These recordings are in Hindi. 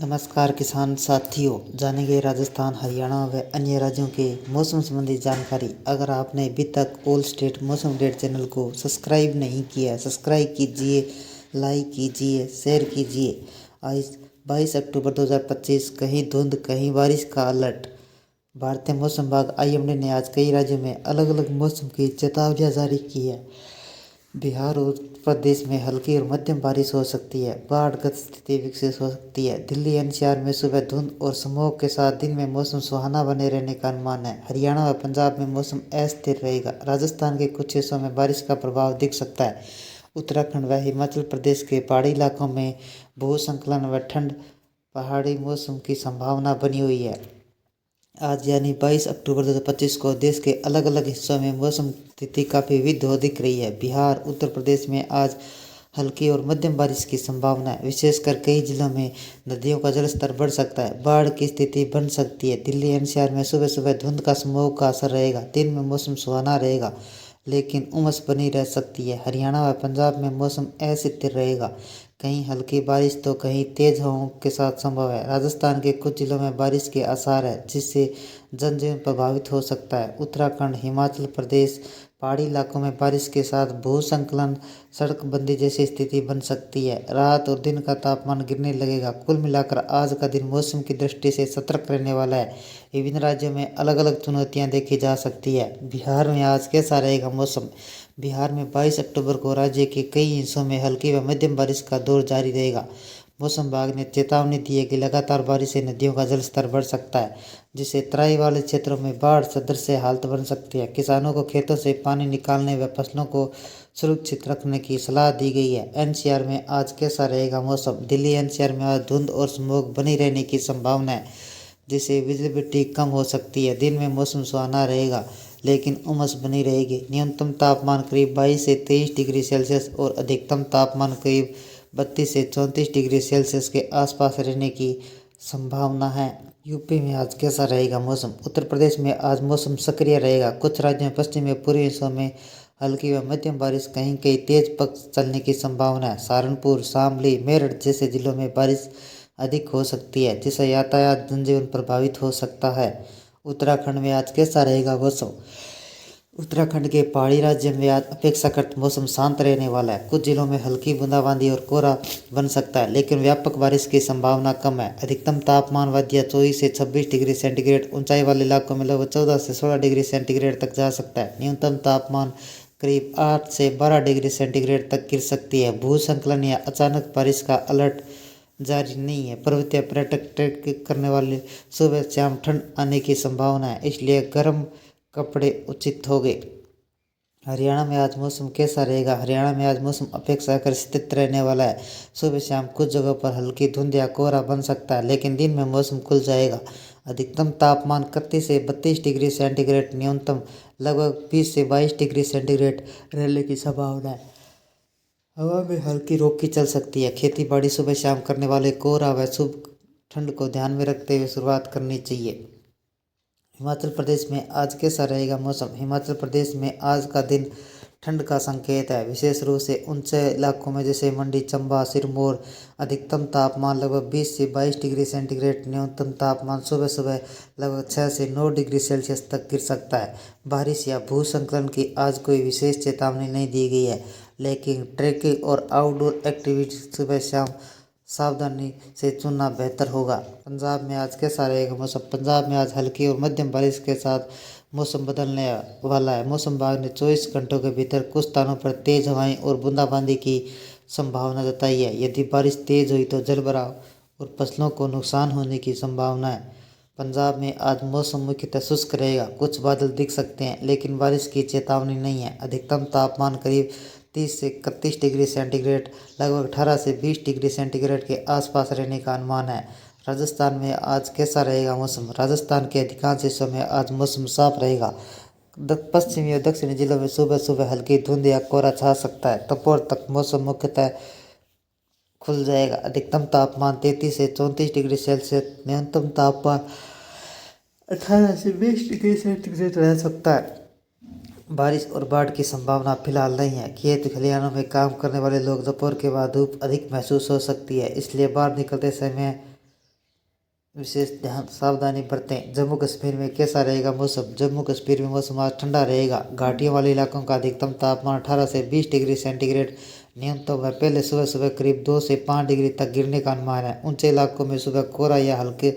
नमस्कार किसान साथियों, जानेंगे राजस्थान, हरियाणा व अन्य राज्यों के मौसम संबंधी जानकारी। अगर आपने अभी तक ऑल स्टेट मौसम अपडेट चैनल को सब्सक्राइब नहीं किया है, सब्सक्राइब कीजिए, लाइक कीजिए, शेयर कीजिए। आज 22 अक्टूबर 2025, कहीं धुंध कहीं बारिश का अलर्ट। भारतीय मौसम विभाग IMD ने आज कई राज्यों में अलग अलग मौसम की चेतावनियां जारी की है। बिहार और उत्तर प्रदेश में हल्की और मध्यम बारिश हो सकती है। बाढ़ग्रस्त स्थिति विकसित हो सकती है। दिल्ली NCR में सुबह धुंध और स्मॉग के साथ दिन में मौसम सुहाना बने रहने का अनुमान है। हरियाणा व पंजाब में मौसम अस्थिर रहेगा। राजस्थान के कुछ हिस्सों में बारिश का प्रभाव दिख सकता है। उत्तराखंड व हिमाचल प्रदेश के पहाड़ी इलाकों में भूस्खलन व ठंड पहाड़ी मौसम की संभावना बनी हुई है। आज यानी 22 अक्टूबर 2025 को देश के अलग अलग हिस्सों में मौसम स्थिति काफ़ी विविध दिख रही है। बिहार, उत्तर प्रदेश में आज हल्की और मध्यम बारिश की संभावना है। विशेषकर कई जिलों में नदियों का जलस्तर बढ़ सकता है। बाढ़ की स्थिति बन सकती है। दिल्ली NCR में सुबह सुबह धुंध का स्मॉग का असर रहेगा। दिन में मौसम सुहाना रहेगा, लेकिन उमस बनी रह सकती है। हरियाणा व पंजाब में मौसम अस्थिर रहेगा। कहीं हल्की बारिश तो कहीं तेज हवाओं के साथ संभव है। राजस्थान के कुछ जिलों में बारिश के आसार है, जिससे जनजीवन प्रभावित हो सकता है। उत्तराखंड, हिमाचल प्रदेश पहाड़ी इलाकों में बारिश के साथ भूस्खलन, सड़क बंदी जैसी स्थिति बन सकती है। रात और दिन का तापमान गिरने लगेगा। कुल मिलाकर आज का दिन मौसम की दृष्टि से सतर्क रहने वाला है। विभिन्न राज्यों में अलग अलग चुनौतियां देखी जा सकती है। बिहार में आज कैसा रहेगा मौसम? बिहार में 22 अक्टूबर को राज्य के कई हिस्सों में हल्की व मध्यम बारिश का दौर जारी रहेगा। मौसम विभाग ने चेतावनी दी है कि लगातार बारिश से नदियों का जलस्तर बढ़ सकता है, जिससे तराई वाले क्षेत्रों में बाढ़ सदृश हालत बन सकती है। किसानों को खेतों से पानी निकालने व फसलों को सुरक्षित रखने की सलाह दी गई है। NCR में आज कैसा रहेगा मौसम? दिल्ली NCR में आज धुंध और स्मॉग बनी रहने की संभावना है, जिससे विजिबिलिटी कम हो सकती है। दिन में मौसम सुहाना रहेगा, लेकिन उमस बनी रहेगी। न्यूनतम तापमान करीब 22 से 23 डिग्री सेल्सियस और अधिकतम तापमान करीब 32 से 34 डिग्री सेल्सियस के आसपास रहने की संभावना है। यूपी में आज कैसा रहेगा मौसम? उत्तर प्रदेश में आज मौसम सक्रिय रहेगा। कुछ राज्यों में पश्चिमी और पूर्वी हिस्सों में हल्की व मध्यम बारिश, कहीं कहीं तेज पक्ष चलने की संभावना है। सहारनपुर, शामली, मेरठ जैसे जिलों में बारिश अधिक हो सकती है, जिससे यातायात जनजीवन प्रभावित हो सकता है। उत्तराखंड में आज कैसा रहेगा मौसम? उत्तराखंड के पहाड़ी राज्य में आज अपेक्षाकृत मौसम शांत रहने वाला है। कुछ जिलों में हल्की बूंदाबांदी और कोहरा बन सकता है, लेकिन व्यापक बारिश की संभावना कम है। अधिकतम तापमान वादियाँ 24 से 26 डिग्री सेंटीग्रेड, ऊंचाई वाले इलाकों में लगभग 14 से 16 डिग्री सेंटीग्रेड तक जा सकता है। न्यूनतम तापमान करीब 8 से 12 डिग्री सेंटीग्रेड तक गिर सकती है। भूस्खलन या अचानक बारिश का अलर्ट जारी नहीं है। पर्वतीय पर्यटक ट्रैक करने वाले सुबह शाम ठंड आने की संभावना है, इसलिए गर्म कपड़े उचित होंगे। हरियाणा में आज मौसम कैसा रहेगा? हरियाणा में आज मौसम अपेक्षाकृत स्थिर रहने वाला है। सुबह शाम कुछ जगहों पर हल्की धुंध या कोहरा बन सकता है, लेकिन दिन में मौसम खुल जाएगा। अधिकतम तापमान 31 से 32 डिग्री सेंटीग्रेड, न्यूनतम लगभग 20 से 22 डिग्री सेंटीग्रेड रहने की संभावना है। हवा में हल्की रोकी चल सकती है। खेती बाड़ी सुबह शाम करने वाले कोहरा व शुभ ठंड को ध्यान में रखते हुए शुरुआत करनी चाहिए। हिमाचल प्रदेश में आज कैसा रहेगा मौसम? हिमाचल प्रदेश में आज का दिन ठंड का संकेत है, विशेष रूप से ऊंचे इलाकों में जैसे मंडी, चंबा, सिरमौर। अधिकतम तापमान लगभग 20 से 22 डिग्री सेंटीग्रेड, न्यूनतम तापमान सुबह सुबह लगभग 6 से 9 डिग्री सेल्सियस तक गिर सकता है। बारिश या भूस्खलन की आज कोई विशेष चेतावनी नहीं दी गई है, लेकिन ट्रैकिंग और आउटडोर एक्टिविटी सुबह शाम सावधानी से चुनना बेहतर होगा। पंजाब में आज कैसा रहेगा मौसम? पंजाब में आज हल्की और मध्यम बारिश के साथ मौसम बदलने वाला है। मौसम विभाग ने 24 घंटों के भीतर कुछ स्थानों पर तेज हवाएं और बूंदाबांदी की संभावना जताई है। यदि बारिश तेज हुई तो जलभराव और फसलों को नुकसान होने की संभावना है। पंजाब में आज मौसम मुख्यतः शुष्क रहेगा। कुछ बादल दिख सकते हैं, लेकिन बारिश की चेतावनी नहीं है। अधिकतम तापमान करीब 30 से 31 डिग्री सेंटीग्रेड, लगभग 18 से 20 डिग्री सेंटीग्रेड के आसपास रहने का अनुमान है। राजस्थान में आज कैसा रहेगा मौसम? राजस्थान के अधिकांश हिस्सों में आज मौसम साफ रहेगा। पश्चिमी और दक्षिणी जिलों में सुबह सुबह हल्की धुंध या कोहरा छा सकता है। दोपहर तक मौसम मुख्यतः खुल जाएगा। अधिकतम तापमान 33 से 34 डिग्री सेल्सियस, न्यूनतम तापमान 18 से 20 डिग्री सेंटीग्रेड रह सकता है। बारिश और बाढ़ की संभावना फिलहाल नहीं है। खेत खलिहानों में काम करने वाले लोग दोपहर के बाद धूप अधिक महसूस हो सकती है, इसलिए बाहर निकलते समय विशेष ध्यान सावधानी बरतें। जम्मू कश्मीर में कैसा रहेगा मौसम? जम्मू कश्मीर में मौसम आज ठंडा रहेगा। घाटियों वाले इलाकों का अधिकतम तापमान 18 से 20 डिग्री सेंटीग्रेड न्यूनतम है। पहले सुबह सुबह करीब 2 से 5 डिग्री तक गिरने का अनुमान है। ऊंचे इलाकों में सुबह कोहरा या हल्के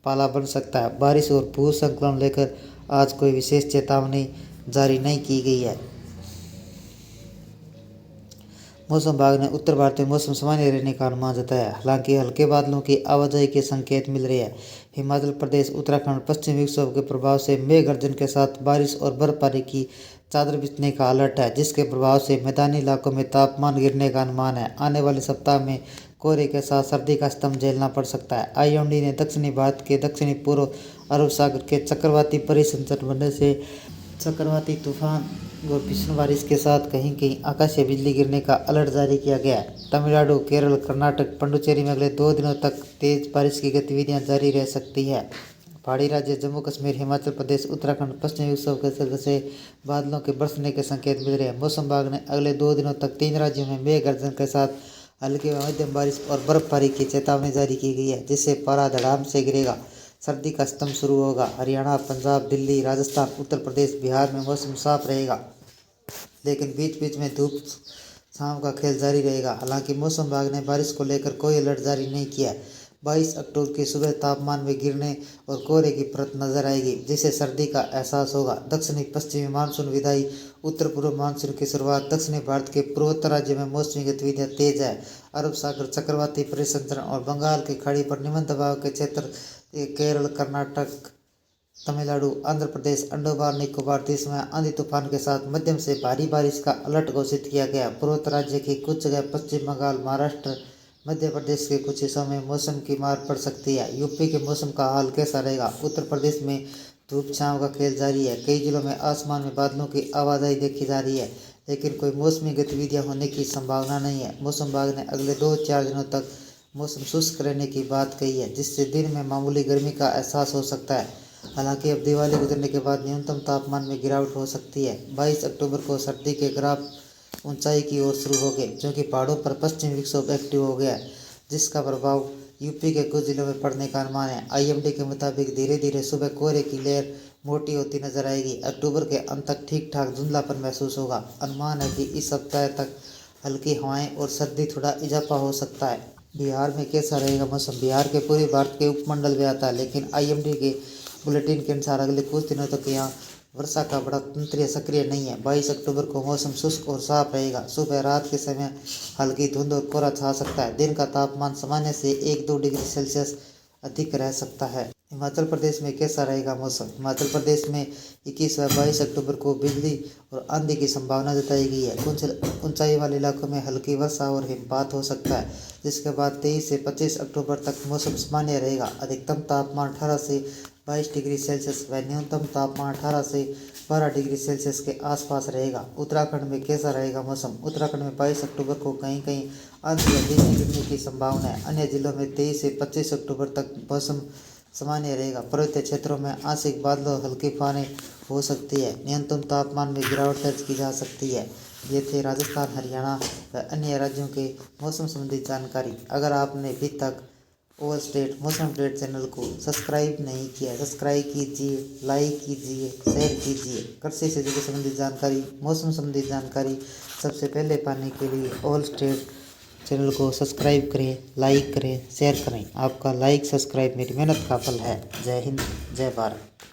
पाला बन सकता है। बारिश और भूस्खलन लेकर आज कोई विशेष चेतावनी जारी नहीं की गई है। मौसम विभाग ने उत्तर भारत में मौसम सामान्य रहने का अनुमान जताया। हालांकि हल्के बादलों की आवाजाही के संकेत मिल रहे हैं। हिमाचल प्रदेश, उत्तराखंड, पश्चिमी विक्षोभ के प्रभाव से मेघ गर्जन के साथ बारिश और बर्फबारी की चादर बिछने का अलर्ट है, जिसके प्रभाव से मैदानी इलाकों में तापमान गिरने का अनुमान है। आने वाले सप्ताह में कोहरे के साथ सर्दी का स्तंभ झेलना पड़ सकता है। IMD ने दक्षिणी भारत के दक्षिणी पूर्व अरब सागर के चक्रवाती परिसंचरण बनने से चक्रवाती तूफान और भीषण बारिश के साथ कहीं कहीं आकाशीय बिजली गिरने का अलर्ट जारी किया गया है। तमिलनाडु, केरल, कर्नाटक, पुडुचेरी में अगले 2 दिनों तक तेज बारिश की गतिविधियां जारी रह सकती है। पहाड़ी राज्य जम्मू कश्मीर, हिमाचल प्रदेश, उत्तराखंड, पश्चिमी विक्षोभ के असर से बादलों के बरसने के संकेत मिल रहे हैं। मौसम विभाग ने अगले 2 दिनों तक 3 राज्यों में मेघ गर्जन के साथ हल्की व मध्यम बारिश और बर्फबारी की चेतावनी जारी की गई है, जिससे पारा धड़ाम से गिरेगा। सर्दी का स्तंभ शुरू होगा। हरियाणा, पंजाब, दिल्ली, राजस्थान, उत्तर प्रदेश, बिहार में मौसम साफ रहेगा, लेकिन बीच बीच में धूप छांव का खेल जारी रहेगा। हालांकि मौसम विभाग ने बारिश को लेकर कोई अलर्ट जारी नहीं किया है। 22 अक्टूबर की सुबह तापमान में गिरने और कोहरे की परत नजर आएगी, जिससे सर्दी का एहसास होगा। दक्षिणी पश्चिमी मानसून विदाई, उत्तर पूर्व मानसून की शुरुआत। दक्षिणी भारत के पूर्वोत्तर राज्य में मौसमी गतिविधियां तेज है। अरब सागर, चक्रवाती परिसंचरण और बंगाल की खाड़ी पर निम्न दबाव के क्षेत्र केरल, कर्नाटक, तमिलनाडु, आंध्र प्रदेश, अंडमान निकोबार द्वीप में आंधी तूफान के साथ मध्यम से भारी बारिश का अलर्ट घोषित किया गया। पूर्वोत्तर राज्य की कुछ जगह, पश्चिम बंगाल, महाराष्ट्र, मध्य प्रदेश के कुछ हिस्सों में मौसम की मार पड़ सकती है। यूपी के मौसम का हाल कैसा रहेगा? उत्तर प्रदेश में धूप छांव का खेल जारी है। कई जिलों में आसमान में बादलों की आवाजाही देखी जा रही है, लेकिन कोई मौसमी गतिविधियां होने की संभावना नहीं है। मौसम विभाग ने अगले 2-4 दिनों तक मौसम शुष्क रहने की बात कही है, जिससे दिन में मामूली गर्मी का एहसास हो सकता है। हालांकि अब दिवाली गुजरने के बाद न्यूनतम तापमान में गिरावट हो सकती है। 22 अक्टूबर को सर्दी के ग्राफ ऊंचाई की ओर शुरू हो गए, क्योंकि पहाड़ों पर पश्चिमी विक्षोभ एक्टिव हो गया, जिसका प्रभाव यूपी के कुछ जिलों में पड़ने का अनुमान है। IMD के मुताबिक धीरे धीरे सुबह कोहरे की लेयर मोटी होती नजर आएगी। अक्टूबर के अंत तक ठीक ठाक धुंधलापन महसूस होगा। अनुमान है कि इस सप्ताह तक हल्की हवाएं और सर्दी थोड़ा इजाफा हो सकता है। बिहार में कैसा रहेगा मौसम? बिहार के पूर्वी भारत के उपमंडल में आता है, लेकिन IMD के बुलेटिन के अनुसार अगले कुछ दिनों तक यहाँ वर्षा का बड़ा तंत्र सक्रिय नहीं है। 22 अक्टूबर को मौसम शुष्क और साफ रहेगा। सुबह रात के समय हल्की धुंध और कोहरा छा सकता है। दिन का तापमान सामान्य से 1-2 डिग्री सेल्सियस अधिक रह सकता है। हिमाचल प्रदेश में कैसा रहेगा मौसम? हिमाचल प्रदेश में 21 व 22 अक्टूबर को बिजली और आंधी की संभावना जताई गई है। कुछ ऊंचाई वाले इलाकों में हल्की वर्षा और हिमपात हो सकता है, जिसके बाद 23 से 25 अक्टूबर तक मौसम सामान्य रहेगा। अधिकतम तापमान 18 से 22 डिग्री सेल्सियस व न्यूनतम तापमान 18 से 12 डिग्री सेल्सियस के आसपास रहेगा। उत्तराखंड में कैसा रहेगा मौसम? उत्तराखंड में 22 अक्टूबर को कहीं कहीं आंधी या बिजली गिरने की संभावना है। अन्य जिलों में 23 से 25 अक्टूबर तक मौसम सामान्य रहेगा। पर्वतीय क्षेत्रों में आंशिक बादल और हल्की फुहारें हो सकती है। न्यूनतम तापमान में गिरावट दर्ज की जा सकती है। ये थे राजस्थान, हरियाणा व अन्य राज्यों के मौसम संबंधी जानकारी। अगर आपने अभी तक ओवर स्टेट मौसम अपडेट चैनल को सब्सक्राइब नहीं किया, सब्सक्राइब कीजिए, लाइक कीजिए, शेयर कीजिए। कृषि से जुड़ी संबंधित जानकारी, मौसम संबंधी जानकारी सबसे पहले पाने के लिए ऑल स्टेट चैनल को सब्सक्राइब करें, लाइक करें, शेयर करें। आपका लाइक सब्सक्राइब मेरी मेहनत का फल है। जय हिंद, जय भारत।